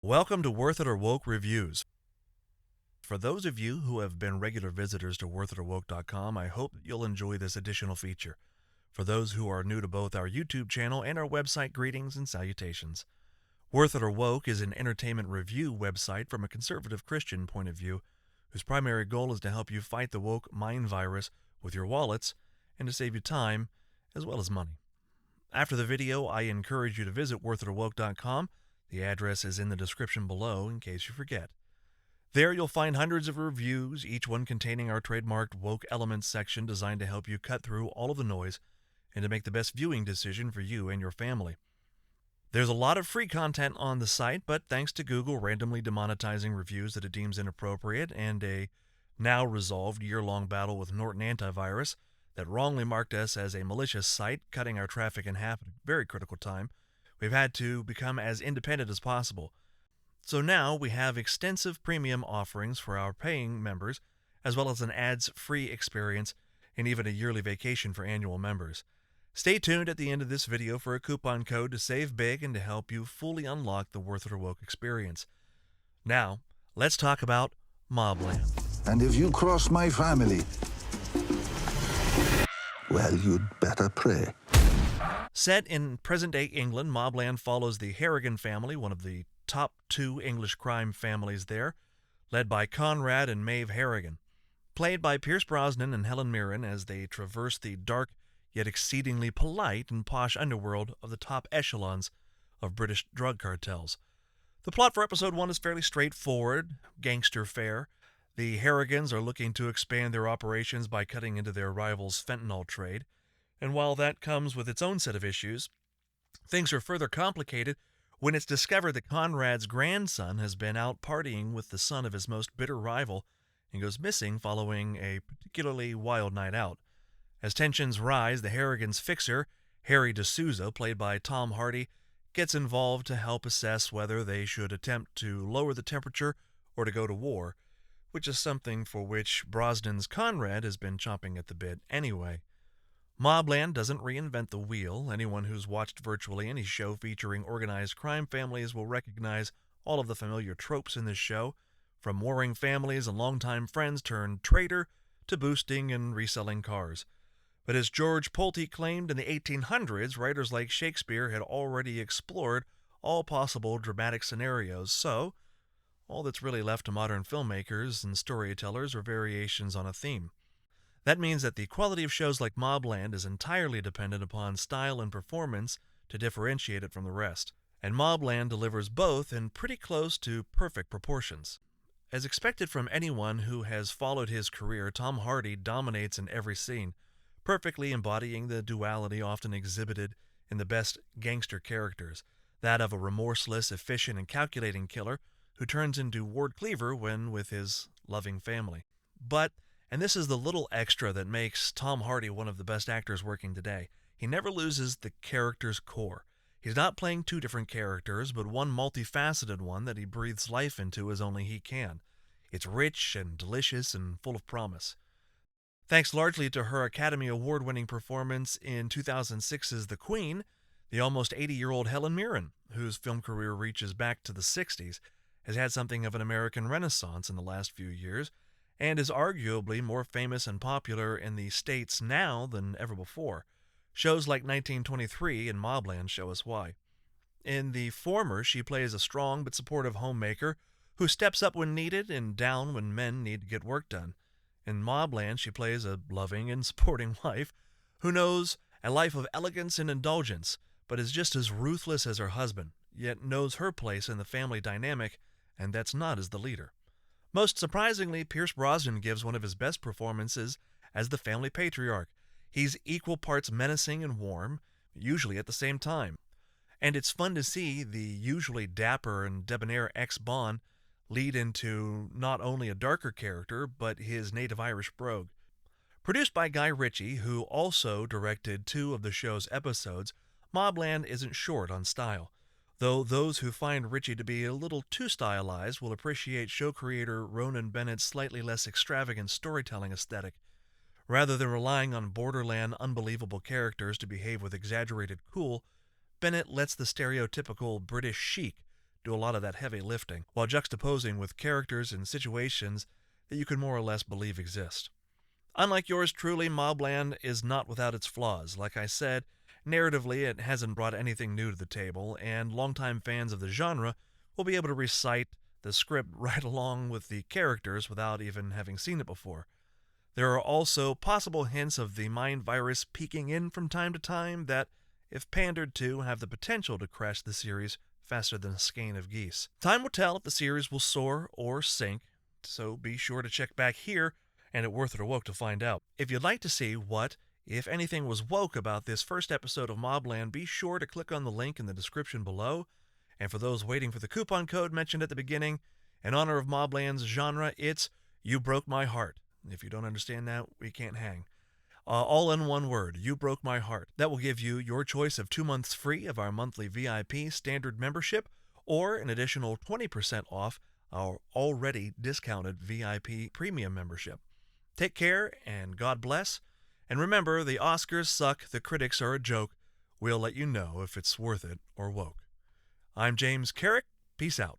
Welcome to Worth It or Woke Reviews. For those of you who have been regular visitors to worthitorwoke.com, I hope that you'll enjoy this additional feature. For those who are new to both our YouTube channel and our website, greetings and salutations. Worth It or Woke is an entertainment review website from a conservative Christian point of view, whose primary goal is to help you fight the woke mind virus with your wallets and to save you time as well as money. After the video, I encourage you to visit worthitorwoke.com. The address is in the description below in case you forget. There you'll find hundreds of reviews, each one containing our trademarked Woke Elements section designed to help you cut through all of the noise and to make the best viewing decision for you and your family. There's a lot of free content on the site, but thanks to Google randomly demonetizing reviews that it deems inappropriate and a now-resolved year-long battle with Norton Antivirus that wrongly marked us as a malicious site, cutting our traffic in half at a very critical time, we've had to become as independent as possible. So now we have extensive premium offerings for our paying members, as well as an ads-free experience and even a yearly vacation for annual members. Stay tuned at the end of this video for a coupon code to save big and to help you fully unlock the Worth It or Woke experience. Now, let's talk about MobLand. And if you cross my family, well, you'd better pray. Set in present-day England, MobLand follows the Harrigan family, one of the top two English crime families there, led by Conrad and Maeve Harrigan, played by Pierce Brosnan and Helen Mirren as they traverse the dark yet exceedingly polite and posh underworld of the top echelons of British drug cartels. The plot for episode 1 is fairly straightforward, gangster fare. The Harrigans are looking to expand their operations by cutting into their rivals' fentanyl trade. And while that comes with its own set of issues, things are further complicated when it's discovered that Conrad's grandson has been out partying with the son of his most bitter rival and goes missing following a particularly wild night out. As tensions rise, the Harrigans' fixer, Harry D'Souza, played by Tom Hardy, gets involved to help assess whether they should attempt to lower the temperature or to go to war, which is something for which Brosnan's Conrad has been chomping at the bit anyway. MobLand doesn't reinvent the wheel. Anyone who's watched virtually any show featuring organized crime families will recognize all of the familiar tropes in this show, from warring families and longtime friends turned traitor to boosting and reselling cars. But as George Pulte claimed in the 1800s, writers like Shakespeare had already explored all possible dramatic scenarios, so all that's really left to modern filmmakers and storytellers are variations on a theme. That means that the quality of shows like MobLand is entirely dependent upon style and performance to differentiate it from the rest. And MobLand delivers both in pretty close to perfect proportions. As expected from anyone who has followed his career, Tom Hardy dominates in every scene, perfectly embodying the duality often exhibited in the best gangster characters, that of a remorseless, efficient, and calculating killer who turns into Ward Cleaver when with his loving family. But and this is the little extra that makes Tom Hardy one of the best actors working today. He never loses the character's core. He's not playing two different characters, but one multifaceted one that he breathes life into as only he can. It's rich and delicious and full of promise. Thanks largely to her Academy Award-winning performance in 2006's The Queen, the almost 80-year-old Helen Mirren, whose film career reaches back to the 60s, has had something of an American renaissance in the last few years, and is arguably more famous and popular in the States now than ever before. Shows like 1923 and MobLand show us why. In the former, she plays a strong but supportive homemaker who steps up when needed and down when men need to get work done. In MobLand, she plays a loving and supporting wife who knows a life of elegance and indulgence, but is just as ruthless as her husband, yet knows her place in the family dynamic, and that's not as the leader. Most surprisingly, Pierce Brosnan gives one of his best performances as the family patriarch. He's equal parts menacing and warm, usually at the same time. And it's fun to see the usually dapper and debonair ex-Bond lead into not only a darker character, but his native Irish brogue. Produced by Guy Ritchie, who also directed 2 of the show's episodes, MobLand isn't short on style, though those who find Ritchie to be a little too stylized will appreciate show creator Ronan Bennett's slightly less extravagant storytelling aesthetic. Rather than relying on borderland unbelievable characters to behave with exaggerated cool, Bennett lets the stereotypical British chic do a lot of that heavy lifting, while juxtaposing with characters and situations that you can more or less believe exist. Unlike yours truly, MobLand is not without its flaws. Like I said, narratively it hasn't brought anything new to the table, and longtime fans of the genre will be able to recite the script right along with the characters without even having seen it before. There are also possible hints of the mind virus peeking in from time to time that, if pandered to, have the potential to crash the series faster than a skein of geese. Time will tell if the series will soar or sink, so be sure to check back here and at Worth It or Woke to find out. If you'd like to see what, if anything, was woke about this first episode of MobLand, be sure to click on the link in the description below. And for those waiting for the coupon code mentioned at the beginning, in honor of MobLand's genre, it's You Broke My Heart. If you don't understand that, we can't hang. All in one word, You Broke My Heart. That will give you your choice of 2 months free of our monthly VIP standard membership, or an additional 20% off our already discounted VIP premium membership. Take care, and God bless. And remember, the Oscars suck, the critics are a joke. We'll let you know if it's worth it or woke. I'm James Carrick. Peace out.